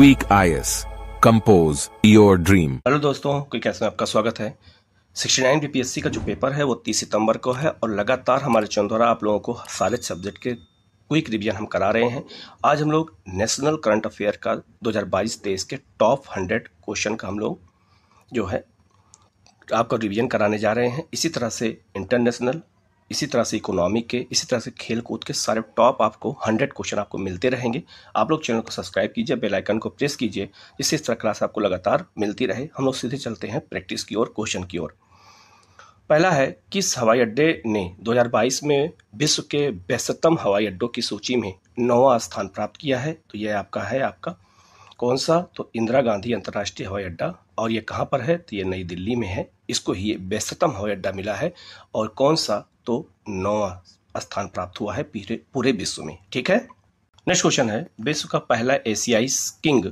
Quick IAS compose your dream. Hello दोस्तों, quick IAS में आपका स्वागत है। 69 बीपीएससी का जो पेपर है वो 30 सितंबर को है और लगातार हमारे चैनल द्वारा आप लोगों को सारे सब्जेक्ट के क्विक रिवीजन हम करा रहे हैं। आज हम लोग नेशनल करंट अफेयर का 2022-23 के टॉप 100 क्वेश्चन का हम लोग जो है आपको रिवीजन कराने जा रहे हैं। इसी तरह से इंटरनेशनल, इसी तरह से इकोनॉमिक के, इसी तरह से खेल कूद के सारे टॉप आपको 100 क्वेश्चन आपको मिलते रहेंगे। आप लोग चैनल को सब्सक्राइब कीजिए, बेल आइकन को प्रेस कीजिए, जिससे इस तरह क्लास आपको लगातार मिलती रहे। हम लोग सीधे चलते हैं प्रैक्टिस की ओर, क्वेश्चन की ओर। पहला है, किस हवाई अड्डे ने 2022 में विश्व के व्यस्ततम हवाई अड्डों की सूची में 9वां स्थान प्राप्त किया है? तो यह आपका कौन सा? तो इंदिरा गांधी अंतर्राष्ट्रीय हवाई अड्डा। और ये कहाँ पर है? तो ये नई दिल्ली में है। इसको ही व्यस्ततम हवाई अड्डा मिला है। और कौन सा? तो 9वां स्थान प्राप्त हुआ है पूरे विश्व में। ठीक है। नेक्स्ट क्वेश्चन है, विश्व का पहला एशियाई किंग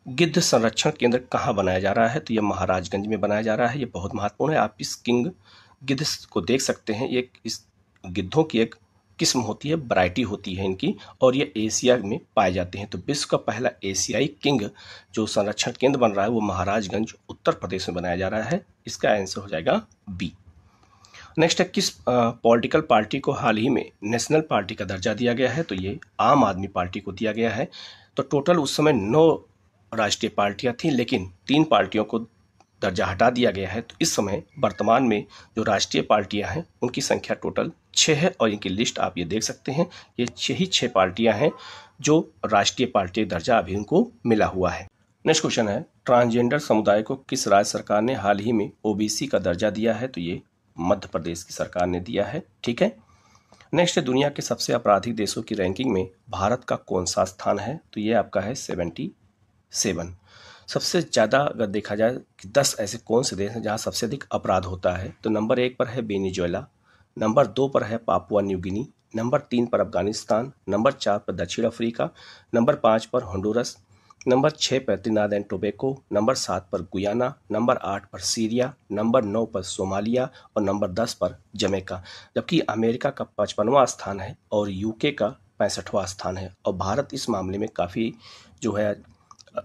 गिद्ध संरक्षण केंद्र कहाँ बनाया जा रहा है? तो यह महाराजगंज में बनाया जा रहा है। ये बहुत महत्वपूर्ण है। आप इस किंग गिद्ध को देख सकते हैं। ये इस गिद्धों की एक किस्म होती है, वैरायटी होती है इनकी, और ये एशिया में पाए जाते हैं। तो विश्व का पहला एशियाई किंग जो संरक्षण केंद्र बन रहा है वो महाराजगंज उत्तर प्रदेश में बनाया जा रहा है। इसका आंसर हो जाएगा बी। नेक्स्ट है, किस पॉलिटिकल पार्टी को हाल ही में नेशनल पार्टी का दर्जा दिया गया है? तो ये आम आदमी पार्टी को दिया गया है। तो टोटल उस समय 9 राष्ट्रीय पार्टियां थीं, लेकिन 3 पार्टियों को दर्जा हटा दिया गया है। तो इस समय वर्तमान में जो राष्ट्रीय पार्टियां हैं उनकी संख्या टोटल 6 है और इनकी लिस्ट आप ये देख सकते हैं। ये 6 पार्टियां हैं जो राष्ट्रीय पार्टी दर्जा अभी उनको मिला हुआ है। नेक्स्ट क्वेश्चन है, ट्रांसजेंडर समुदाय को किस राज्य सरकार ने हाल ही में ओबीसी का दर्जा दिया है? तो ये मध्य प्रदेश की सरकार ने दिया है। ठीक है। नेक्स्ट है, दुनिया के सबसे आपराधिक देशों की रैंकिंग में भारत का कौन सा स्थान है? तो ये आपका है 77। सबसे ज़्यादा अगर देखा जाए कि 10 ऐसे कौन से देश हैं जहाँ सबसे अधिक अपराध होता है, तो नंबर 1 पर है वेनेजुएला, नंबर 2 पर है पापुआ न्यू गिनी, नंबर 3 पर अफगानिस्तान, नंबर 4 पर दक्षिण अफ्रीका, नंबर 5 पर होंडुरस, नंबर 6 पर त्रिनिदाद एंड टोबैगो, नंबर 7 पर गुयाना, नंबर 8 पर सीरिया, नंबर 9 पर सोमालिया और नंबर 10 पर जमैका। जबकि अमेरिका का 55वां स्थान है और यूके का 65वां स्थान है और भारत इस मामले में काफ़ी जो है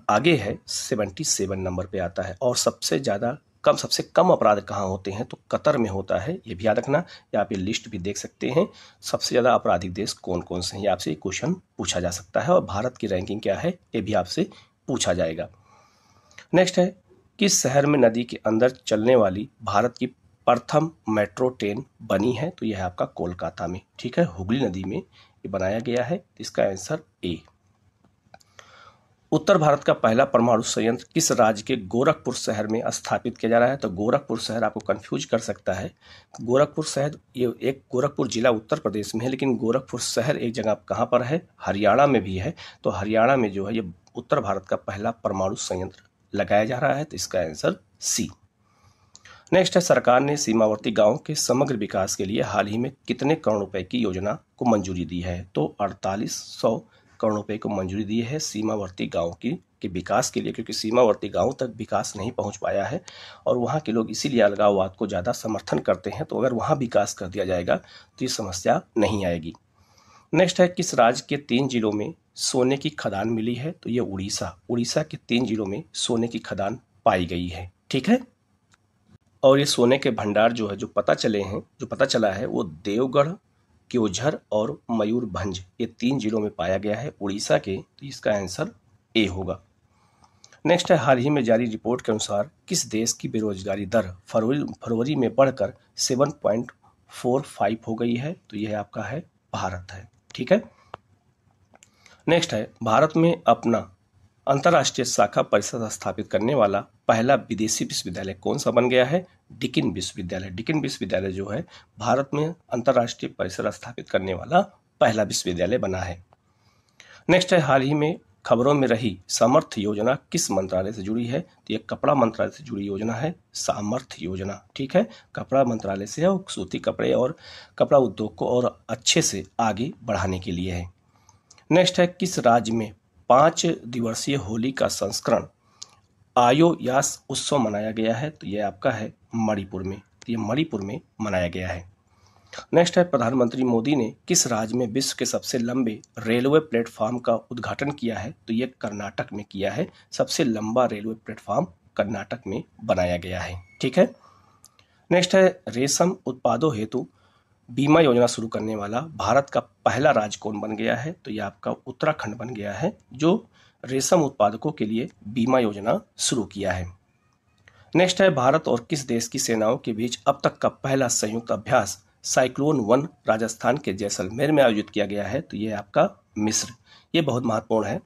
आगे है, 77 नंबर पे आता है। और सबसे कम अपराध कहाँ होते हैं? तो कतर में होता है। ये भी याद रखना। या आप ये लिस्ट भी देख सकते हैं, सबसे ज़्यादा आपराधिक देश कौन कौन से हैं, ये आपसे क्वेश्चन पूछा जा सकता है। और भारत की रैंकिंग क्या है ये भी आपसे पूछा जाएगा। नेक्स्ट है, किस शहर में नदी के अंदर चलने वाली भारत की प्रथम मेट्रो ट्रेन बनी है? तो यह है आपका कोलकाता में। ठीक है, हुगली नदी में ये बनाया गया है। इसका आंसर ए। उत्तर भारत का पहला परमाणु संयंत्र किस राज्य के गोरखपुर शहर में स्थापित किया जा रहा है? तो गोरखपुर शहर आपको कंफ्यूज कर सकता है। गोरखपुर शहर, ये एक गोरखपुर जिला उत्तर प्रदेश में है, लेकिन गोरखपुर शहर एक जगह कहाँ पर है? हरियाणा में भी है। तो हरियाणा में जो है ये उत्तर भारत का पहला परमाणु संयंत्र लगाया जा रहा है। तो इसका आंसर सी। नेक्स्ट है, सरकार ने सीमावर्ती गाँव के समग्र विकास के लिए हाल ही में कितने करोड़ रुपए की योजना को मंजूरी दी है? तो 4800 करोड़ रुपए को मंजूरी दी है सीमावर्ती गांव के विकास के लिए, क्योंकि सीमावर्ती गांव तक विकास नहीं पहुंच पाया है और वहां के लोग इसीलिए अलगाववाद को ज़्यादा समर्थन करते हैं। तो अगर वहां विकास कर दिया जाएगा तो ये समस्या नहीं आएगी। नेक्स्ट है, किस राज्य के 3 जिलों में सोने की खदान मिली है? तो ये उड़ीसा के 3 जिलों में सोने की खदान पाई गई है। ठीक है। और ये सोने के भंडार जो है जो पता चला है वो देवगढ़, क्योंझर और मयूरभंज, ये 3 जिलों में पाया गया है उड़ीसा के। तो इसका आंसर ए होगा। नेक्स्ट है, हाल ही में जारी रिपोर्ट के अनुसार किस देश की बेरोजगारी दर फरवरी में बढ़कर 7.45 हो गई है? तो यह आपका है भारत है। ठीक है। नेक्स्ट है, भारत में अपना अंतर्राष्ट्रीय शाखा परिषद स्थापित करने वाला पहला विदेशी विश्वविद्यालय कौन सा बन गया है? डिकिन विश्वविद्यालय। डिकिन विश्वविद्यालय जो है भारत में अंतर्राष्ट्रीय परिषद स्थापित करने वाला पहला विश्वविद्यालय बना है। नेक्स्ट है, हाल ही में खबरों में रही सामर्थ्य योजना किस मंत्रालय से जुड़ी है? तो ये कपड़ा मंत्रालय से जुड़ी योजना है, सामर्थ्य योजना। ठीक है, कपड़ा मंत्रालय से है और सूती कपड़े और कपड़ा उद्योग को और अच्छे से आगे बढ़ाने के लिए है। नेक्स्ट है, किस राज्य में 5 दिवसीय होली का संस्करण आयो यास उत्सव मनाया गया है? तो यह आपका है मणिपुर में। तो ये मणिपुर में मनाया गया है। नेक्स्ट है, प्रधानमंत्री मोदी ने किस राज्य में विश्व के सबसे लंबे रेलवे प्लेटफॉर्म का उद्घाटन किया है? तो ये कर्नाटक में किया है। सबसे लंबा रेलवे प्लेटफॉर्म कर्नाटक में बनाया गया है। ठीक है। नेक्स्ट है, रेशम उत्पादों हेतु बीमा योजना शुरू करने वाला भारत का पहला राज्य कौन बन गया है? तो ये आपका उत्तराखंड बन गया है, जो रेशम उत्पादकों के लिए बीमा योजना शुरू किया है। नेक्स्ट है, भारत और किस देश की सेनाओं के बीच अब तक का पहला संयुक्त अभ्यास साइक्लोन 1 राजस्थान के जैसलमेर में आयोजित किया गया है? तो ये आपका मिस्र। ये बहुत महत्वपूर्ण है।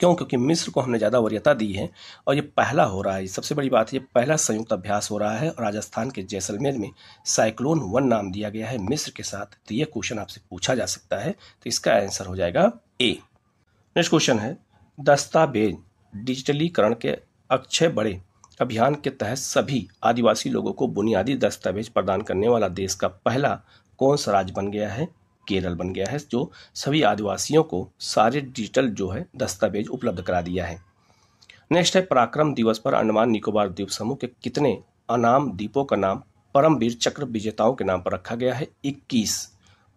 क्यों? क्योंकि मिस्र को हमने ज़्यादा वरीयता दी है और ये पहला हो रहा है। सबसे बड़ी बात, ये पहला संयुक्त अभ्यास हो रहा है और राजस्थान के जैसलमेर में साइक्लोन 1 नाम दिया गया है मिस्र के साथ। तो ये क्वेश्चन आपसे पूछा जा सकता है, तो इसका आंसर हो जाएगा ए। नेक्स्ट क्वेश्चन है, दस्तावेज डिजिटलीकरण के अक्षय बड़े अभियान के तहत सभी आदिवासी लोगों को बुनियादी दस्तावेज प्रदान करने वाला देश का पहला कौन सा राज्य बन गया है? केरल बन गया है, जो सभी आदिवासियों को सारे डिजिटल जो है दस्तावेज उपलब्ध करा दिया है। नेक्स्ट है, पराक्रम दिवस पर अंडमान निकोबार द्वीप समूह के कितने अनाम द्वीपों का नाम परमवीर चक्र विजेताओं के नाम पर रखा गया है? 21।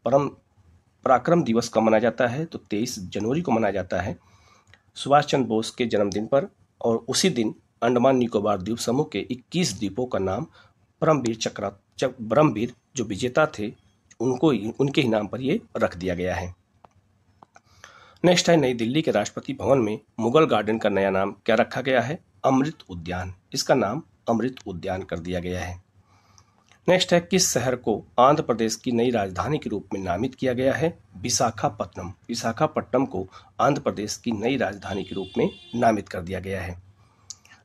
पराक्रम दिवस कब मनाया जाता है? तो 23 जनवरी को मनाया जाता है, सुभाष चंद्र बोस के जन्मदिन पर। और उसी दिन अंडमान निकोबार द्वीप समूह के 21 द्वीपों का नाम परमवीर जो विजेता थे उनके ही नाम पर ये रख दिया गया है। नेक्स्ट है, नई दिल्ली के राष्ट्रपति भवन में मुगल गार्डन का नया नाम क्या रखा गया है? अमृत उद्यान। इसका नाम अमृत उद्यान कर दिया गया है। नेक्स्ट है, किस शहर को आंध्र प्रदेश की नई राजधानी के रूप में नामित किया गया है? विशाखापट्टनम। विशाखापट्टनम को आंध्र प्रदेश की नई राजधानी के रूप में नामित कर दिया गया है।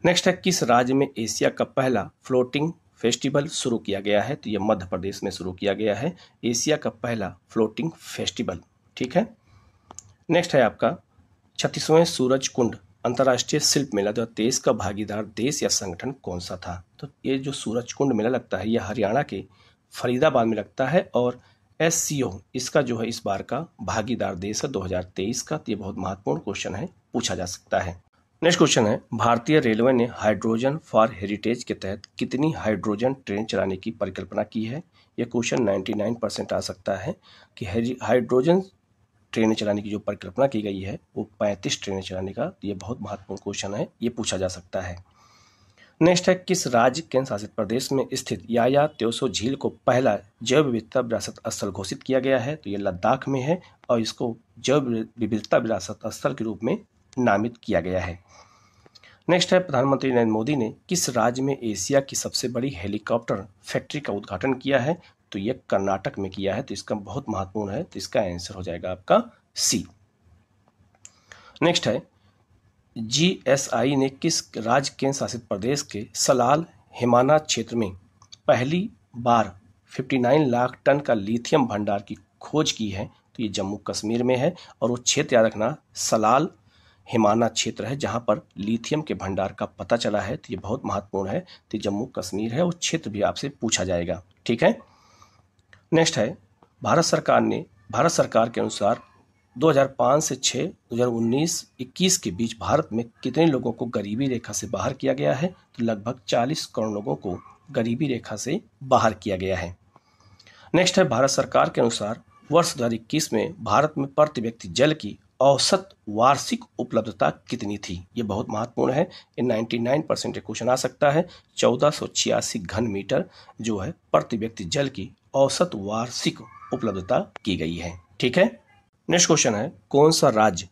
नेक्स्ट है, किस राज्य में एशिया का पहला फ्लोटिंग फेस्टिवल शुरू किया गया है? तो यह मध्य प्रदेश में शुरू किया गया है, एशिया का पहला फ्लोटिंग फेस्टिवल। ठीक है। नेक्स्ट है आपका 36वें सूरज कुंड अंतर्राष्ट्रीय शिल्प मेला 2023 का भागीदार देश या संगठन कौन सा था? तो ये जो सूरज कुंड मेला लगता है, यह हरियाणा के फरीदाबाद में लगता है और SCO इसका जो है इस बार का भागीदार देश है 2023 का। तो ये बहुत महत्वपूर्ण क्वेश्चन है, पूछा जा सकता है। नेक्स्ट क्वेश्चन है, भारतीय रेलवे ने हाइड्रोजन फॉर हेरिटेज के तहत कितनी हाइड्रोजन ट्रेन चलाने की परिकल्पना की है? यह क्वेश्चन 99% आ सकता है कि हाइड्रोजन ट्रेनें चलाने की जो परिकल्पना की गई है वो 35 ट्रेनें चलाने का। ये बहुत महत्वपूर्ण क्वेश्चन है, ये पूछा जा सकता है। नेक्स्ट है, किस राज्य केंद्र शासित प्रदेश में स्थित याया त्योसो झील को पहला जैव विविधता विरासत स्थल घोषित किया गया है? तो ये लद्दाख में है और इसको जैव विविधता विरासत स्थल के रूप में नामित किया गया है। नेक्स्ट है, प्रधानमंत्री नरेंद्र मोदी ने किस राज्य में एशिया की सबसे बड़ी हेलीकॉप्टर फैक्ट्री का उद्घाटन किया है? तो यह कर्नाटक में किया है, तो इसका बहुत महत्वपूर्ण है, तो इसका आंसर हो जाएगा आपका सी। नेक्स्ट है, GSI ने किस राज्य केंद्र शासित प्रदेश के सलाल हिमाना क्षेत्र में पहली बार 59 लाख टन का लिथियम भंडार की खोज की है? तो ये जम्मू कश्मीर में है और वो क्षेत्र याद रखना सलाल हिमाना क्षेत्र है जहां पर लिथियम के भंडार का पता चला है। तो ये बहुत महत्वपूर्ण है, तो जम्मू कश्मीर है, वो क्षेत्र भी आपसे पूछा जाएगा। ठीक है। नेक्स्ट है, भारत सरकार के अनुसार 2005 से 6 2019-21 के बीच भारत में कितने लोगों को गरीबी रेखा से बाहर किया गया है? तो लगभग 40 करोड़ लोगों को गरीबी रेखा से बाहर किया गया है। नेक्स्ट है, भारत सरकार के अनुसार वर्ष 2021 में भारत में प्रति व्यक्ति जल की औसत वार्षिक उपलब्धता कितनी थी? ये बहुत महत्वपूर्ण है, ये 99% क्वेश्चन आ सकता है। 1486 घन मीटर जो है प्रति व्यक्ति जल की औसत वार्षिक उपलब्धता की गई है। ठीक है। नेक्स्ट क्वेश्चन है, कौन सा राज्य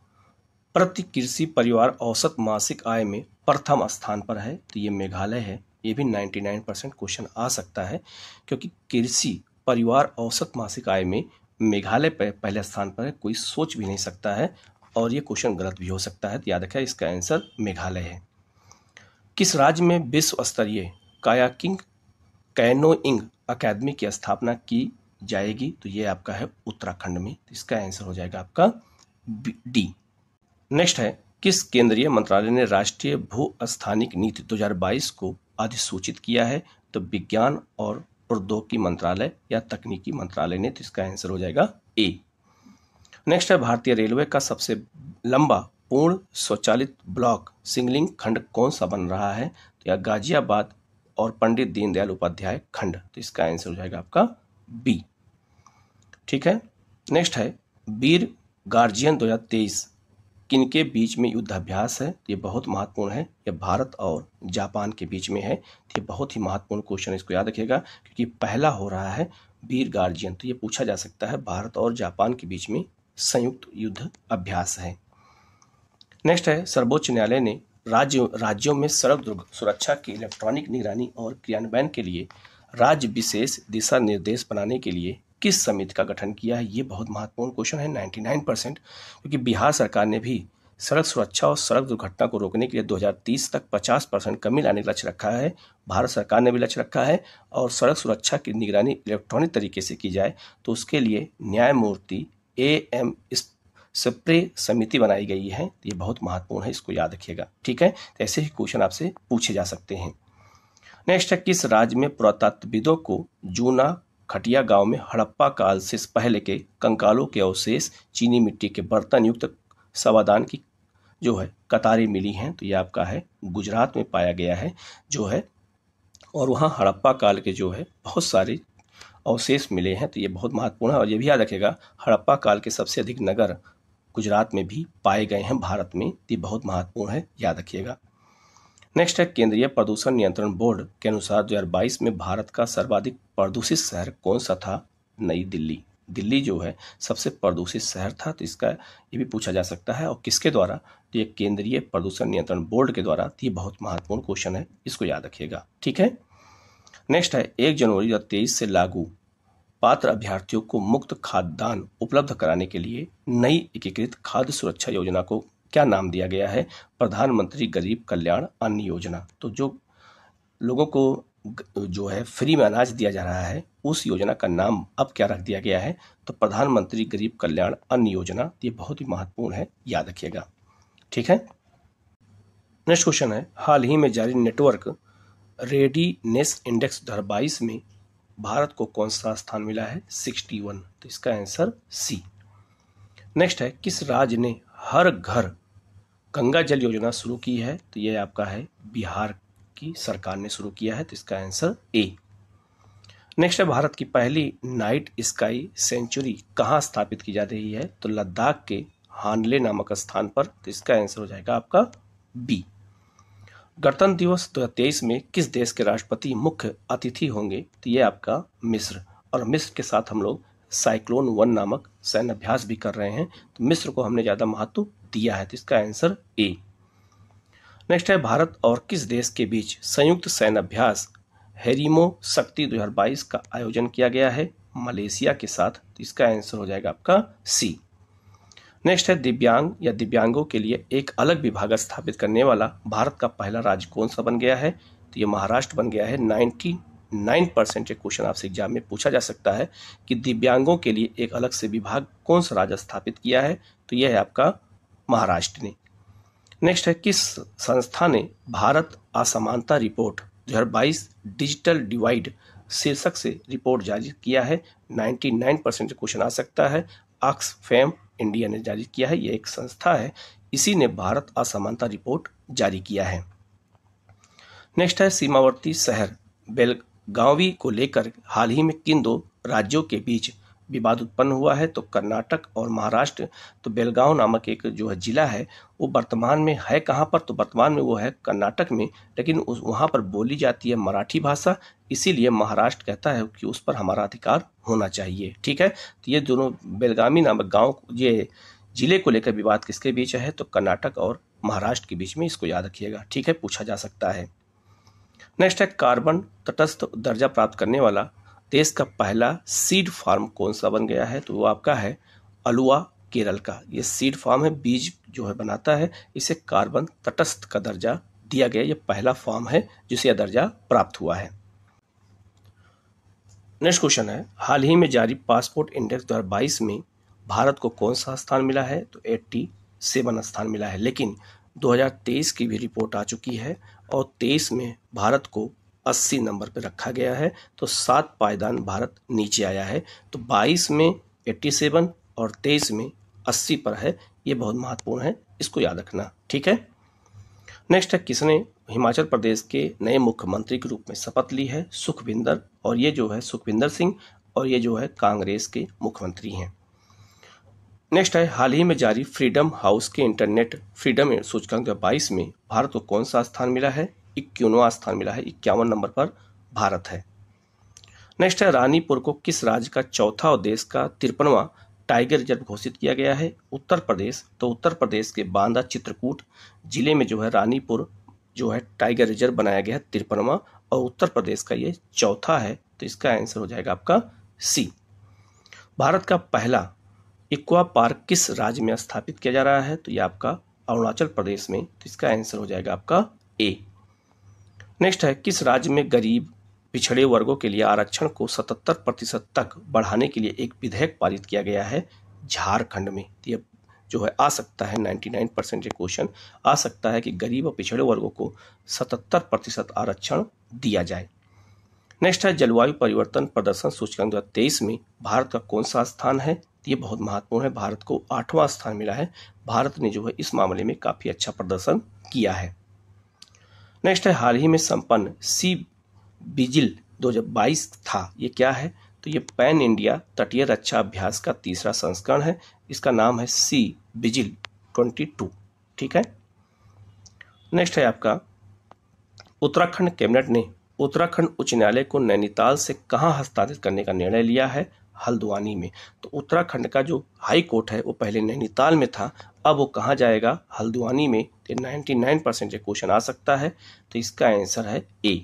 प्रति कृषि परिवार औसत मासिक आय में प्रथम स्थान पर है? तो ये मेघालय है। ये भी 99% क्वेश्चन आ सकता है क्योंकि कृषि परिवार औसत मासिक आय में मेघालय पहले स्थान पर है, कोई सोच भी नहीं सकता है और ये क्वेश्चन गलत भी हो सकता है, तो याद रखें इसका आंसर मेघालय है। किस राज्य में विश्व स्तरीय कायाकिंग कैनोइंग अकादमी की स्थापना की जाएगी? तो ये आपका है उत्तराखंड में, तो इसका आंसर हो जाएगा आपका डी। नेक्स्ट है, किस केंद्रीय मंत्रालय ने राष्ट्रीय भू स्थानिक नीति 2022 को अधिसूचित किया है? तो विज्ञान और प्रौद्योगिकी मंत्रालय या तकनीकी मंत्रालय ने, तो इसका आंसर हो जाएगा ए। नेक्स्ट है, भारतीय रेलवे का सबसे लंबा पूर्ण स्वचालित ब्लॉक सिग्नलिंग खंड कौन सा बन रहा है? तो या गाजियाबाद और पंडित दीनदयाल उपाध्याय खंड, तो इसका आंसर हो जाएगा आपका बी। ठीक है। नेक्स्ट है वीर गार्जियन 2023 किनके बीच में युद्धाभ्यास है? ये बहुत महत्वपूर्ण है, ये भारत और जापान के बीच में है। ये बहुत ही महत्वपूर्ण क्वेश्चन, इसको याद रखिएगा क्योंकि पहला हो रहा है वीर गार्जियन, तो ये पूछा जा सकता है भारत और जापान के बीच में संयुक्त युद्ध अभ्यास है। नेक्स्ट है सर्वोच्च न्यायालय ने राज्यों में सड़क सुरक्षा की इलेक्ट्रॉनिक निगरानी और क्रियान्वयन के लिए राज्य विशेष दिशा निर्देश बनाने के लिए किस समिति का गठन किया है? ये बहुत महत्वपूर्ण क्वेश्चन है 99%, क्योंकि बिहार सरकार ने भी सड़क सुरक्षा और सड़क दुर्घटना को रोकने के लिए 2030 तक 50% कमी लाने का लक्ष्य रखा है। भारत सरकार ने भी लक्ष्य रखा है और सड़क सुरक्षा की निगरानी इलेक्ट्रॉनिक तरीके से की जाए तो उसके लिए न्यायमूर्ति AM स्प्रे समिति बनाई गई है। ये बहुत महत्वपूर्ण है, इसको याद रखिएगा, ठीक है। तो ऐसे ही क्वेश्चन आपसे पूछे जा सकते हैं। नेक्स्ट है किस राज्य में पुरातत्वविदों को जूना खटिया गांव में हड़प्पा काल से पहले के कंकालों के अवशेष, चीनी मिट्टी के बर्तन युक्त सवादान की जो है कतारें मिली हैं? तो ये आपका है गुजरात में पाया गया है जो है, और वहाँ हड़प्पा काल के जो है बहुत सारे अवशेष मिले हैं। तो ये बहुत महत्वपूर्ण है और ये भी याद रखिएगा हड़प्पा काल के सबसे अधिक नगर गुजरात में भी पाए गए हैं भारत में। ये बहुत महत्वपूर्ण है, याद रखिएगा। नेक्स्ट है केंद्रीय प्रदूषण नियंत्रण बोर्ड के अनुसार 2022 में भारत का सर्वाधिक प्रदूषित शहर कौन सा था? नई दिल्ली। दिल्ली जो है सबसे प्रदूषित शहर था, तो इसका ये भी पूछा जा सकता है और किसके द्वारा? तो ये केंद्रीय प्रदूषण नियंत्रण बोर्ड के द्वारा। ये बहुत महत्वपूर्ण क्वेश्चन है, इसको याद रखिएगा, ठीक है। नेक्स्ट है 1 जनवरी 2023 से लागू पात्र अभ्यर्थियों को मुफ्त खाद्यान्न उपलब्ध कराने के लिए नई एकीकृत खाद्य सुरक्षा योजना को क्या नाम दिया गया है? प्रधानमंत्री गरीब कल्याण अन्न योजना। तो जो लोगों को जो है फ्री में अनाज दिया जा रहा है उस योजना का नाम अब क्या रख दिया गया है? तो प्रधानमंत्री गरीब कल्याण अन्न योजना। ये बहुत ही महत्वपूर्ण है, याद रखिएगा, ठीक है। नेक्स्ट क्वेश्चन है हाल ही में जारी नेटवर्क रेडीनेस इंडेक्स 2022 में भारत को कौन सा स्थान मिला है? 61। तो इसका आंसर सी। नेक्स्ट है किस राज्य ने हर घर गंगा जल योजना शुरू की है? तो ये आपका है बिहार की सरकार ने शुरू किया है, तो इसका आंसर ए। नेक्स्ट है भारत की पहली नाइट स्काई सेंचुरी कहाँ स्थापित की जा रही है? तो लद्दाख के हानले नामक स्थान पर, तो इसका आंसर हो जाएगा आपका बी। गणतंत्र दिवस 2023 में किस देश के राष्ट्रपति मुख्य अतिथि होंगे? तो ये आपका मिस्र, और मिस्र के साथ हम लोग साइक्लोन 1 नामक सैन्य अभ्यास भी कर रहे हैं, तो मिस्र को हमने ज़्यादा महत्व दिया है, तो इसका आंसर ए। नेक्स्ट है भारत और किस देश के बीच संयुक्त सैन्य अभ्यास हेरिमो शक्ति 2022 का आयोजन किया गया है? मलेशिया के साथ, तो इसका आंसर हो जाएगा आपका सी। नेक्स्ट है दिव्यांग या दिव्यांगों के लिए एक अलग विभाग स्थापित करने वाला भारत का पहला राज्य कौन सा बन गया है? तो ये महाराष्ट्र बन गया है। 99% क्वेश्चन आपसे एग्जाम में पूछा जा सकता है कि दिव्यांगों के लिए एक अलग से विभाग कौन सा राज्य स्थापित किया है? तो यह है आपका महाराष्ट्र ने। नेक्स्ट है किस संस्था ने भारत असमानता रिपोर्ट 2022 डिजिटल डिवाइड शीर्षक से रिपोर्ट जारी किया है? 99% क्वेश्चन आ सकता है। ऑक्सफैम इंडिया ने जारी किया है, यह एक संस्था है, इसी ने भारत असमानता रिपोर्ट जारी किया है। नेक्स्ट है सीमावर्ती शहर बेलगावी को लेकर हाल ही में किन दो राज्यों के बीच विवाद उत्पन्न हुआ है? तो कर्नाटक और महाराष्ट्र। तो बेलगांव नामक एक जो है जिला है वो वर्तमान में है कहाँ पर? तो वर्तमान में वो है कर्नाटक में, लेकिन वहाँ पर बोली जाती है मराठी भाषा, इसीलिए महाराष्ट्र कहता है कि उस पर हमारा अधिकार होना चाहिए, ठीक है। तो ये दोनों बेलगावी नामक गाँव ये जिले को लेकर विवाद किसके बीच है? तो कर्नाटक और महाराष्ट्र के बीच में, इसको याद रखिएगा, ठीक है, पूछा जा सकता है। नेक्स्ट है कार्बन तटस्थ दर्जा प्राप्त करने वाला देश का पहला सीड फार्म कौन सा बन गया है? तो वो आपका है अलुआ केरल का। ये सीड फार्म है, बीज जो है बनाता है, इसे कार्बन तटस्थ का दर्जा दिया गया। ये पहला फार्म है जिसे यह दर्जा प्राप्त हुआ है। नेक्स्ट क्वेश्चन है हाल ही में जारी पासपोर्ट इंडेक्स 2022 में भारत को कौन सा स्थान मिला है? तो 87 स्थान मिला है, लेकिन 2023 की भी रिपोर्ट आ चुकी है और 23 में भारत को 80 नंबर पर रखा गया है, तो 7 पायदान भारत नीचे आया है। तो 22 में 87 और 23 में 80 पर है, ये बहुत महत्वपूर्ण है, इसको याद रखना, ठीक है। नेक्स्ट है किसने हिमाचल प्रदेश के नए मुख्यमंत्री के रूप में शपथ ली है? सुखविंदर, और ये जो है सुखविंदर सिंह, और ये जो है कांग्रेस के मुख्यमंत्री हैं। नेक्स्ट है, हाल ही में जारी फ्रीडम हाउस के इंटरनेट फ्रीडम सूचकांक 2022 में भारत को कौन सा स्थान मिला है? 51वां स्थान मिला है। 51 नंबर पर भारत है। नेक्स्ट है, रानीपुर को किस राज्य का चौथा और देश का 53वां टाइगर रिजर्व घोषित किया गया है? उत्तर प्रदेश। तो उत्तर प्रदेश के बांदा चित्रकूट जिले में जो है रानीपुर जो है टाइगर रिजर्व बनाया गया है 53वां, और उत्तर प्रदेश का ये चौथा है। तो इसका आंसर हो जाएगा आपका सी। भारत का पहला एक्वा पार्क किस राज्य में स्थापित किया जा रहा है? तो ये आपका अरुणाचल प्रदेश में। तो इसका आंसर हो जाएगा आपका ए। नेक्स्ट है, किस राज्य में गरीब पिछड़े वर्गों के लिए आरक्षण को 77% तक बढ़ाने के लिए एक विधेयक पारित किया गया है? झारखंड में। ये जो है आ सकता है 99% ये क्वेश्चन आ सकता है कि गरीब और पिछड़े वर्गों को 77% आरक्षण दिया जाए। नेक्स्ट है, जलवायु परिवर्तन प्रदर्शन सूचकांक 2023 में भारत का कौन सा स्थान है? ये बहुत महत्वपूर्ण है। भारत को 8वां स्थान मिला है। भारत ने जो है इस मामले में काफी अच्छा प्रदर्शन किया है। नेक्स्ट है, हाल ही में संपन्न सी विजिल 2022 था, ये क्या है? तो ये पैन इंडिया तटीय रक्षा अभ्यास का तीसरा संस्करण है। इसका नाम है सी विजिल 22। ठीक है। नेक्स्ट है आपका, उत्तराखंड कैबिनेट ने उत्तराखंड उच्च न्यायालय को नैनीताल से कहां हस्तांतरित करने का निर्णय लिया है? हल्द्वानी में। तो उत्तराखंड का जो हाई कोर्ट है वो पहले नैनीताल में था, अब वो कहाँ जाएगा? हल्द्वानी में। तो 99% ये क्वेश्चन आ सकता है। तो इसका आंसर है ए।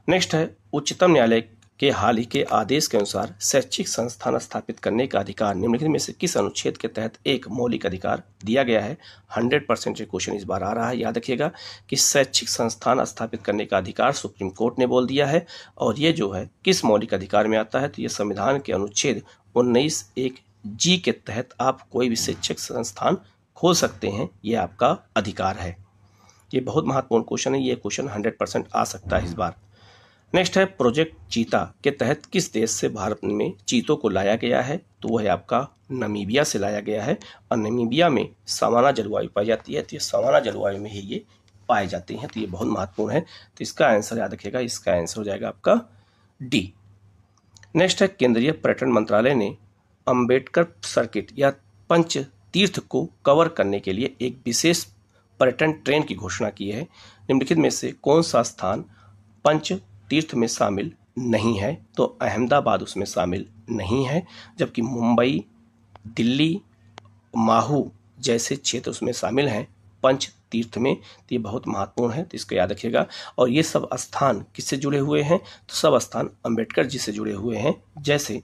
नेक्स्ट है, उच्चतम न्यायालय के हाल ही के आदेश के अनुसार शैक्षिक संस्थान स्थापित करने का अधिकार निम्नलिखित में से किस अनुच्छेद के तहत एक मौलिक अधिकार दिया गया है? 100% ये क्वेश्चन इस बार आ रहा है। याद रखिएगा कि शैक्षिक संस्थान स्थापित करने का अधिकार सुप्रीम कोर्ट ने बोल दिया है, और ये जो है किस मौलिक अधिकार में आता है? तो ये संविधान के अनुच्छेद 19(1)(g) के तहत आप कोई भी शैक्षिक संस्थान खोल सकते हैं, ये आपका अधिकार है। ये बहुत महत्वपूर्ण क्वेश्चन है। ये क्वेश्चन 100% आ सकता है इस बार। नेक्स्ट है, प्रोजेक्ट चीता के तहत किस देश से भारत में चीतों को लाया गया है? तो वह है आपका नमीबिया से लाया गया है, और नमीबिया में सामान्य जलवायु पाई जाती है। तो ये सामान्य जलवायु में ही ये पाए जाते हैं। तो ये बहुत महत्वपूर्ण है। तो इसका आंसर याद रखिएगा, इसका आंसर हो जाएगा आपका डी। नेक्स्ट है, केंद्रीय पर्यटन मंत्रालय ने अम्बेडकर सर्किट या पंच तीर्थ को कवर करने के लिए एक विशेष पर्यटन ट्रेन की घोषणा की है। निम्नलिखित में से कौन सा स्थान पंच तीर्थ में शामिल नहीं है? तो अहमदाबाद उसमें शामिल नहीं है, जबकि मुंबई, दिल्ली, माहू जैसे क्षेत्र उसमें शामिल हैं पंच तीर्थ में। तो ये बहुत महत्वपूर्ण है, तो इसको याद रखिएगा। और ये सब स्थान किससे जुड़े हुए हैं? तो सब स्थान अंबेडकर जी से जुड़े हुए हैं। जैसे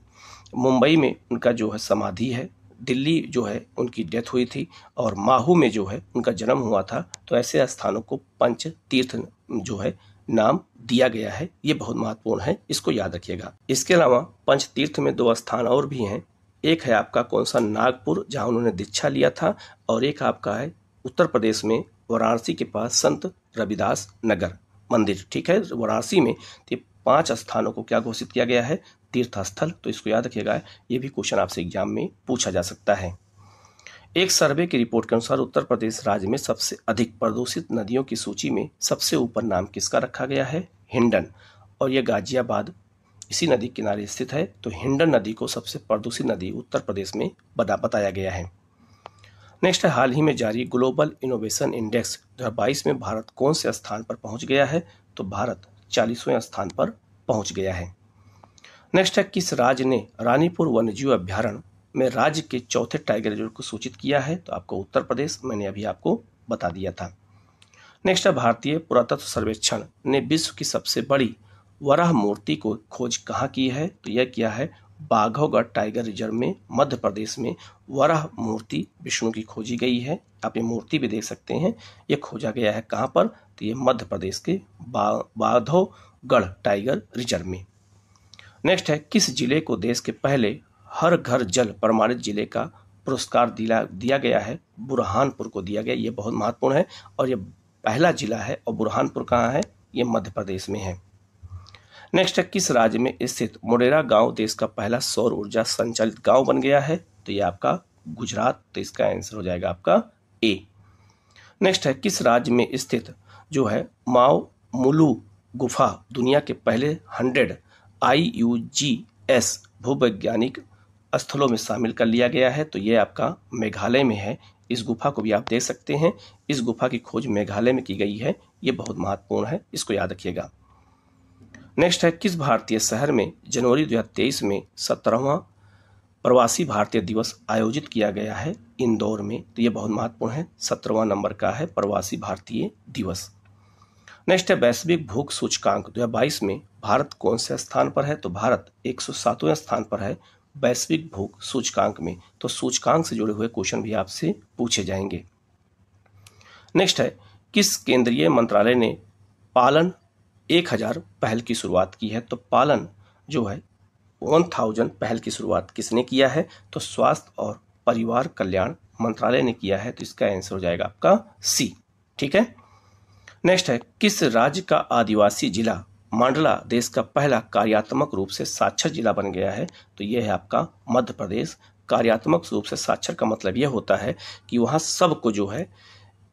मुंबई में उनका जो है समाधि है, दिल्ली जो है उनकी डेथ हुई थी, और माहू में जो है उनका जन्म हुआ था। तो ऐसे स्थानों को पंच तीर्थ जो है नाम दिया गया है। ये बहुत महत्वपूर्ण है, इसको याद रखिएगा। इसके अलावा पंच तीर्थ में 2 स्थान और भी हैं। एक है आपका कौन सा? नागपुर, जहां उन्होंने दीक्षा लिया था, और एक आपका है उत्तर प्रदेश में वाराणसी के पास संत रविदास नगर मंदिर। ठीक है, वाराणसी में। तो 5 स्थानों को क्या घोषित किया गया है? तीर्थ स्थल। तो इसको याद रखिएगा, ये भी क्वेश्चन आपसे एग्जाम में पूछा जा सकता है। एक सर्वे की रिपोर्ट के अनुसार उत्तर प्रदेश राज्य में सबसे अधिक प्रदूषित नदियों की सूची में सबसे ऊपर नाम किसका रखा गया है? हिंडन, और यह गाजियाबाद इसी नदी किनारे स्थित है। तो हिंडन नदी को सबसे प्रदूषित नदी उत्तर प्रदेश में बताया गया है। नेक्स्ट है, हाल ही में जारी ग्लोबल इनोवेशन इंडेक्स 2022 में भारत कौन से स्थान पर पहुंच गया है? तो भारत 40वें स्थान पर पहुंच गया है। नेक्स्ट है, किस राज्य ने रानीपुर वन्यजीव अभ्यारण्य में राज्य के चौथे टाइगर रिजर्व को सूचित किया है? तो आपको उत्तर प्रदेश, मैंने अभी आपको बता दिया था। नेक्स्ट है, भारतीय पुरातत्व सर्वेक्षण ने विश्व की सबसे बड़ी वराह मूर्ति को खोज कहाँ की है? तो यह किया है बाघौगढ़ टाइगर रिजर्व में, मध्य प्रदेश में वराह मूर्ति विष्णु की खोजी गई है। आप ये मूर्ति भी देख सकते हैं। ये खोजा गया है कहाँ पर? तो ये मध्य प्रदेश के बाघौगढ़ टाइगर रिजर्व में। नेक्स्ट है, किस जिले को देश के पहले हर घर जल प्रमाणित जिले का पुरस्कार दिया गया है? बुरहानपुर को दिया गया। ये बहुत महत्वपूर्ण है, और ये पहला जिला है। और बुरहानपुर कहाँ है? ये मध्य प्रदेश में है। नेक्स्ट है, किस राज्य में स्थित मोढेरा गांव देश का पहला सौर ऊर्जा संचालित गांव बन गया है? तो ये आपका गुजरात। तो इसका आंसर हो जाएगा आपका ए। नेक्स्ट है, किस राज्य में स्थित जो है माओ मुलू गुफा दुनिया के पहले 100 IUGN एस भूवैज्ञानिक स्थलों में शामिल कर लिया गया है। तो ये आपका मेघालय में है। इस गुफा को भी आप देख सकते हैं। इस गुफा की खोज मेघालय में की गई है। ये बहुत महत्वपूर्ण है, इसको याद रखिएगा। नेक्स्ट है, किस भारतीय शहर में जनवरी 2023 में 17वां प्रवासी भारतीय दिवस आयोजित किया गया है? इंदौर में। तो ये बहुत महत्वपूर्ण है, 17वां नंबर का है प्रवासी भारतीय दिवस। नेक्स्ट है, वैश्विक भूख सूचकांक 2022 में भारत कौन से स्थान पर है? तो भारत 107वें स्थान पर है वैश्विक भूख सूचकांक में। तो सूचकांक से जुड़े हुए क्वेश्चन भी आपसे पूछे जाएंगे। नेक्स्ट है, किस केंद्रीय मंत्रालय ने पालन 1000 पहल की शुरुआत की है? तो पालन जो है 1000 पहल की शुरुआत किसने किया है? तो स्वास्थ्य और परिवार कल्याण मंत्रालय ने किया है। तो इसका आंसर हो जाएगा आपका सी। ठीक है। नेक्स्ट है, किस राज्य का आदिवासी जिला मंडला देश का पहला कार्यात्मक रूप से साक्षर जिला बन गया है? तो यह है आपका मध्य प्रदेश। कार्यात्मक रूप से साक्षर का मतलब यह होता है कि वहाँ सबको जो है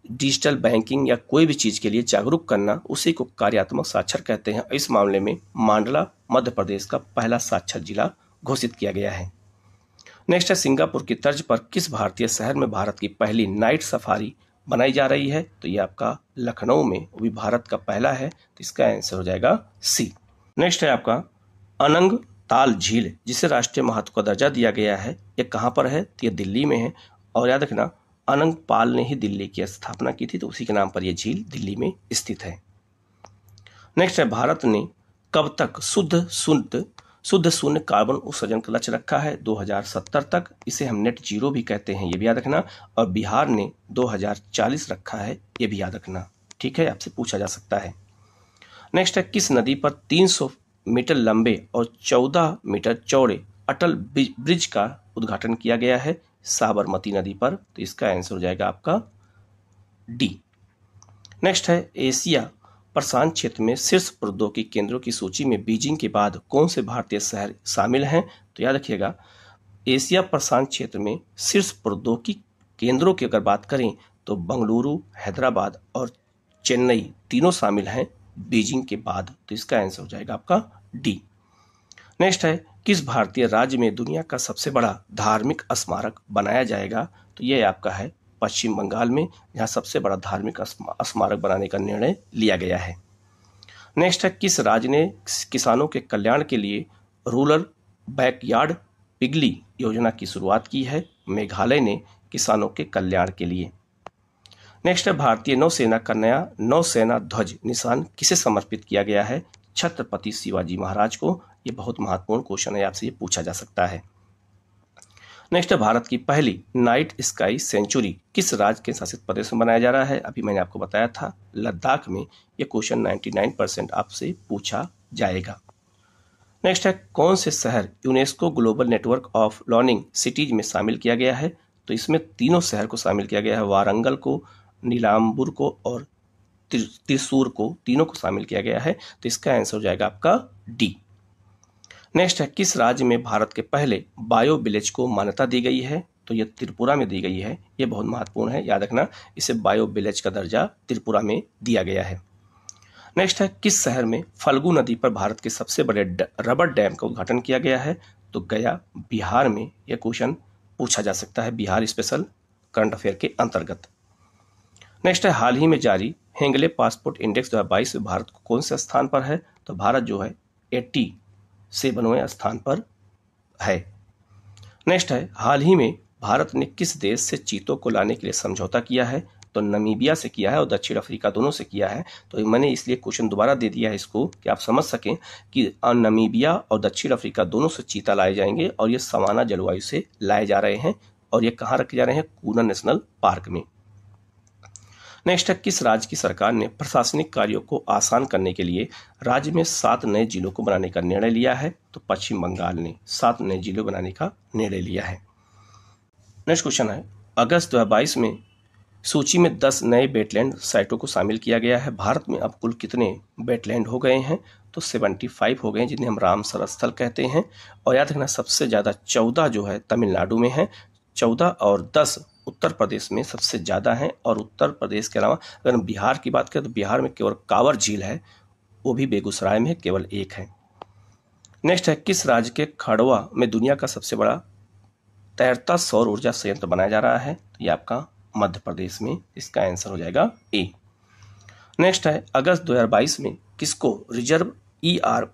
डिजिटल बैंकिंग या कोई भी चीज़ के लिए जागरूक करना, उसी को कार्यात्मक साक्षर कहते हैं। इस मामले में मंडला मध्य प्रदेश का पहला साक्षर जिला घोषित किया गया है। नेक्स्ट है, सिंगापुर की तर्ज पर किस भारतीय शहर में भारत की पहली नाइट सफारी बनाई जा रही है? तो ये आपका लखनऊ में, वो भी भारत का पहला है। तो इसका आंसर हो जाएगा सी। नेक्स्ट है आपका अनंग ताल झील, जिसे राष्ट्रीय महत्व का दर्जा दिया गया है, ये कहाँ पर है? तो ये दिल्ली में है। और याद रखना, अनंग पाल ने ही दिल्ली की स्थापना की थी, तो उसी के नाम पर यह झील दिल्ली में स्थित है। नेक्स्ट है, भारत ने कब तक शुद्ध शून्य कार्बन उत्सर्जन का लक्ष्य रखा है? 2070 तक। इसे हम नेट जीरो भी कहते हैं, ये भी याद रखना। और बिहार ने 2040 रखा है, ये भी याद रखना। ठीक है, आपसे पूछा जा सकता है। नेक्स्ट है, किस नदी पर 300 मीटर लंबे और 14 मीटर चौड़े अटल ब्रिज का उद्घाटन किया गया है? साबरमती नदी पर। तो इसका आंसर हो जाएगा आपका डी। नेक्स्ट है, एशिया प्रशांत क्षेत्र में शीर्ष प्रौद्योगिकी केंद्रों की सूची में बीजिंग के बाद कौन से भारतीय शहर शामिल हैं? तो याद रखिएगा, एशिया प्रशांत क्षेत्र में शीर्ष प्रौद्योगिकी केंद्रों की अगर बात करें तो बंगलुरु, हैदराबाद और चेन्नई तीनों शामिल हैं बीजिंग के बाद। तो इसका आंसर हो जाएगा आपका डी। नेक्स्ट है, किस भारतीय राज्य में दुनिया का सबसे बड़ा धार्मिक स्मारक बनाया जाएगा? तो ये आपका है पश्चिम बंगाल में, जहाँ सबसे बड़ा धार्मिक स्मारक बनाने का निर्णय लिया गया है। नेक्स्ट है, किस राज्य ने किसानों के कल्याण के लिए रूरल बैकयार्ड पिगली योजना की शुरुआत की है? मेघालय ने किसानों के कल्याण के लिए। नेक्स्ट है, भारतीय नौसेना का नया नौसेना ध्वज निशान किसे समर्पित किया गया है? छत्रपति शिवाजी महाराज को। ये बहुत महत्वपूर्ण क्वेश्चन है, आपसे ये पूछा जा सकता है। नेक्स्ट है, भारत की पहली नाइट स्काई सेंचुरी किस राज्य के शासित प्रदेश में बनाया जा रहा है? अभी मैंने आपको बताया था, लद्दाख में। ये क्वेश्चन 99% आपसे पूछा जाएगा। नेक्स्ट है, कौन से शहर UNESCO global network of learning cities में शामिल किया गया है? तो इसमें तीनों शहर को शामिल किया गया है, वारंगल को, नीलाम्बुर को और त्रिशूर को, तीनों को शामिल किया गया है। तो इसका आंसर हो जाएगा आपका डी। नेक्स्ट है, किस राज्य में भारत के पहले बायो विलेज को मान्यता दी गई है? तो ये त्रिपुरा में दी गई है। ये बहुत महत्वपूर्ण है, याद रखना, इसे बायो विलेज का दर्जा त्रिपुरा में दिया गया है। नेक्स्ट है, किस शहर में फल्गु नदी पर भारत के सबसे बड़े रबर डैम का उद्घाटन किया गया है? तो गया, बिहार में। यह क्वेश्चन पूछा जा सकता है बिहार स्पेशल करंट अफेयर के अंतर्गत। नेक्स्ट है, हाल ही में जारी हेंगले पासपोर्ट इंडेक्स 2022 में भारत को कौन से स्थान पर है? तो भारत जो है 87वें स्थान पर है। नेक्स्ट है, हाल ही में भारत ने किस देश से चीतों को लाने के लिए समझौता किया है? तो नमीबिया से किया है और दक्षिण अफ्रीका, दोनों से किया है। तो मैंने इसलिए क्वेश्चन दोबारा दे दिया है इसको कि आप समझ सकें कि नमीबिया और दक्षिण अफ्रीका दोनों से चीता लाए जाएंगे और ये सवाना जलवायु से लाए जा रहे हैं। और ये कहाँ रखे जा रहे हैं? कूनर नेशनल पार्क में। नेक्स्ट है, किस राज्य की सरकार ने प्रशासनिक कार्यों को आसान करने के लिए राज्य में 7 नए जिलों को बनाने का निर्णय लिया है? तो पश्चिम बंगाल ने 7 नए जिले बनाने का निर्णय लिया है। नेक्स्ट क्वेश्चन है, अगस्त 2022 में सूची में 10 नए वेटलैंड साइटों को शामिल किया गया है। भारत में अब कुल कितने वेटलैंड हो गए हैं? तो 75 हो गए, जिन्हें हम रामसर स्थल कहते हैं। और याद रखना, सबसे ज़्यादा 14 जो है तमिलनाडु में है, 14 और 10 उत्तर प्रदेश में सबसे ज़्यादा हैं। और उत्तर प्रदेश के अलावा अगर हम बिहार की बात करें तो बिहार में केवल कांवर झील है, वो भी बेगूसराय में केवल 1 है। नेक्स्ट है, किस राज्य के खड़वा में दुनिया का सबसे बड़ा तैरता सौर ऊर्जा संयंत्र बनाया जा रहा है? तो ये आपका मध्य प्रदेश में, इसका आंसर हो जाएगा ए। नेक्स्ट है, अगस्त 2022 में किसको रिजर्व ईआर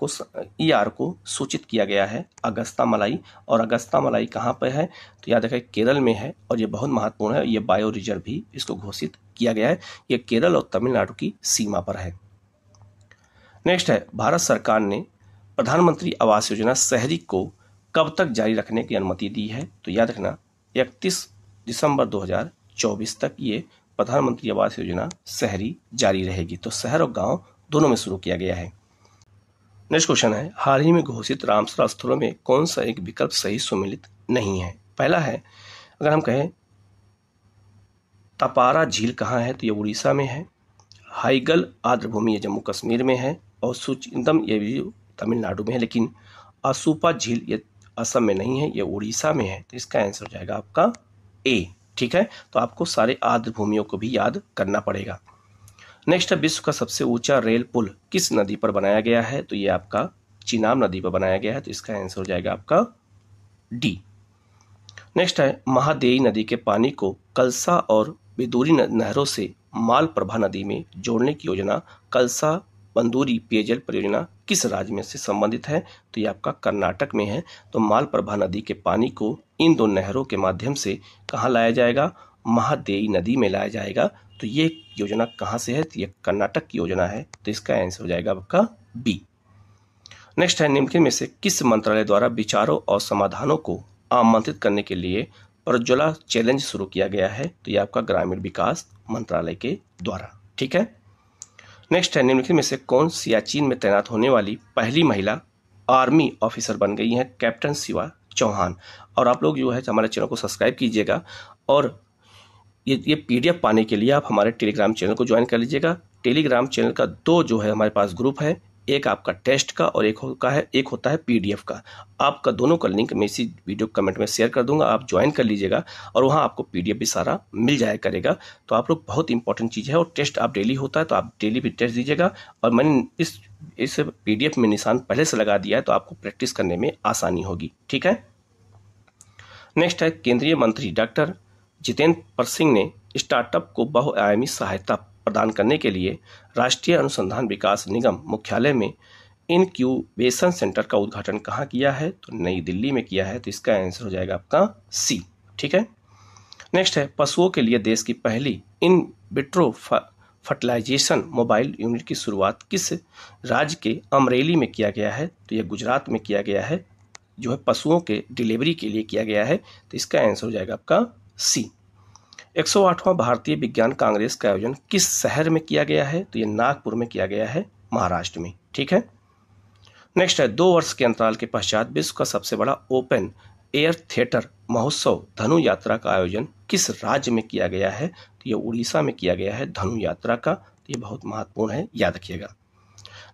को सूचित किया गया है? अगस्ता मलाई। और अगस्ता मलाई कहाँ पर है? तो याद रखें केरल में है, और ये बहुत महत्वपूर्ण है, ये बायो रिजर्व भी इसको घोषित किया गया है। ये केरल और तमिलनाडु की सीमा पर है। नेक्स्ट है, भारत सरकार ने प्रधानमंत्री आवास योजना शहरी को कब तक जारी रखने की अनुमति दी है? तो याद रखना 31 दिसंबर 2024 तक ये प्रधानमंत्री आवास योजना शहरी जारी रहेगी। तो शहर और गांव दोनों में शुरू किया गया है। नेक्स्ट क्वेश्चन है, हाल ही में घोषित रामसर स्थलों में कौन सा एक विकल्प सही सुमेलित नहीं है? पहला है, अगर हम कहें तपारा झील कहाँ है? तो ये उड़ीसा में है। हाइगल आर्द्रभूमि ये जम्मू कश्मीर में है, और सुचिंदम ये भी तमिलनाडु में है, लेकिन असुपा झील ये असम में नहीं है, ये उड़ीसा में है। तो इसका आंसर हो जाएगा आपका ए। ठीक है, तो आपको सारे आर्द्रभूमियों को भी याद करना पड़ेगा। नेक्स्ट है, विश्व का सबसे ऊंचा रेल पुल किस नदी पर बनाया गया है? तो ये आपका चिनाब नदी पर बनाया गया है। तो इसका आंसर हो जाएगा आपका डी। नेक्स्ट है, महादेई नदी के पानी को कलसा और बिदूरी नहरों से मालप्रभा नदी में जोड़ने की योजना कलसा बंदूरी पेयजल परियोजना किस राज्य में से संबंधित है? तो ये आपका कर्नाटक में है। तो मालप्रभा नदी के पानी को इन दो नहरों के माध्यम से कहाँ लाया जाएगा? महादेई नदी में लाया जाएगा। तो ये योजना कहाँ से है? तो ये कर्नाटक की योजना है। तो इसका आंसर हो जाएगा आपका बी। नेक्स्ट है, निम्नलिखित में से किस मंत्रालय द्वारा विचारों और समाधानों को आमंत्रित करने के लिए प्रज्वला चैलेंज शुरू किया गया है? तो ये आपका ग्रामीण विकास मंत्रालय के द्वारा। ठीक है। नेक्स्ट है, निम्नलिखित में से कौन सियाचिन में तैनात होने वाली पहली महिला आर्मी ऑफिसर बन गई है? कैप्टन शिवा चौहान। और आप लोग जो है हमारे चैनल को सब्सक्राइब कीजिएगा, और ये पीडीएफ पाने के लिए आप हमारे टेलीग्राम चैनल को ज्वाइन कर लीजिएगा। टेलीग्राम चैनल का दो जो है हमारे पास ग्रुप है, एक आपका टेस्ट का और एक होता है पीडीएफ का। आपका दोनों का लिंक मैं इसी वीडियो कमेंट में शेयर कर दूंगा, आप ज्वाइन कर लीजिएगा, और वहाँ आपको पीडीएफ भी सारा मिल जाया करेगा। तो आप लोग, बहुत इंपॉर्टेंट चीज़ है, और टेस्ट आप डेली होता है तो आप डेली भी टेस्ट दीजिएगा। और मैंने इस पीडीएफ में निशान पहले से लगा दिया है, तो आपको प्रैक्टिस करने में आसानी होगी। ठीक है। नेक्स्ट है, केंद्रीय मंत्री डॉक्टर जितेंद्र सिंह ने स्टार्टअप को बहुआयामी सहायता प्रदान करने के लिए राष्ट्रीय अनुसंधान विकास निगम मुख्यालय में इनक्यूबेशन सेंटर का उद्घाटन कहाँ किया है? तो नई दिल्ली में किया है। तो इसका आंसर हो जाएगा आपका सी। ठीक है। नेक्स्ट है, पशुओं के लिए देश की पहली in vitro fertilisation mobile unit की शुरुआत किस राज्य के अमरेली में किया गया है? तो यह गुजरात में किया गया है, जो है पशुओं के डिलीवरी के लिए किया गया है। तो इसका आंसर हो जाएगा आपका सी। 108वां भारतीय विज्ञान कांग्रेस का आयोजन किस शहर में किया गया है? तो ये नागपुर में किया गया है, महाराष्ट्र में। ठीक है। नेक्स्ट है, 2 वर्ष के अंतराल के पश्चात विश्व का सबसे बड़ा ओपन एयर थिएटर महोत्सव धनु यात्रा का आयोजन किस राज्य में किया गया है? तो ये उड़ीसा में किया गया है, धनु यात्रा का। तो ये बहुत महत्वपूर्ण है, याद रखिएगा।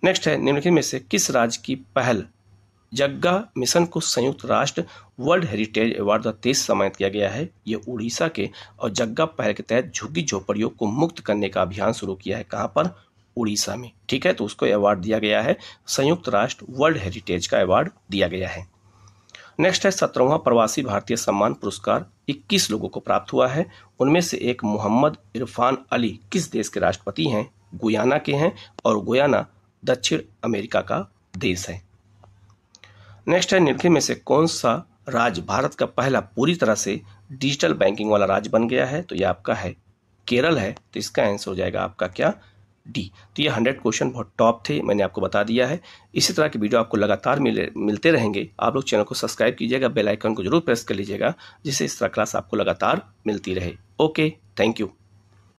नेक्स्ट है, निम्नलिखित में से किस राज्य की पहल जग्गा मिशन को संयुक्त राष्ट्र वर्ल्ड हेरिटेज अवार्ड 23 सम्मानित किया गया है? ये उड़ीसा के, और जग्गा पहल के तहत झुग्गी झोपड़ियों को मुक्त करने का अभियान शुरू किया है। कहाँ पर? उड़ीसा में। ठीक है, तो उसको अवार्ड दिया गया है, संयुक्त राष्ट्र वर्ल्ड हेरिटेज का अवार्ड दिया गया है। नेक्स्ट है, 17वां प्रवासी भारतीय सम्मान पुरस्कार 21 लोगों को प्राप्त हुआ है। उनमें से एक मोहम्मद इरफान अली किस देश के राष्ट्रपति हैं? गुयाना के हैं, और गुयाना दक्षिण अमेरिका का देश है। नेक्स्ट है, निम्नलिखित में से कौन सा राज्य भारत का पहला पूरी तरह से डिजिटल बैंकिंग वाला राज्य बन गया है? तो ये आपका है केरल है। तो इसका आंसर हो जाएगा आपका क्या? डी। तो ये 100 क्वेश्चन बहुत टॉप थे, मैंने आपको बता दिया है। इसी तरह के वीडियो आपको लगातार मिलते रहेंगे। आप लोग चैनल को सब्सक्राइब कीजिएगा, बेल आइकन को जरूर प्रेस कर लीजिएगा, जिससे इस तरह क्लास आपको लगातार मिलती रहे। Okay, thank you.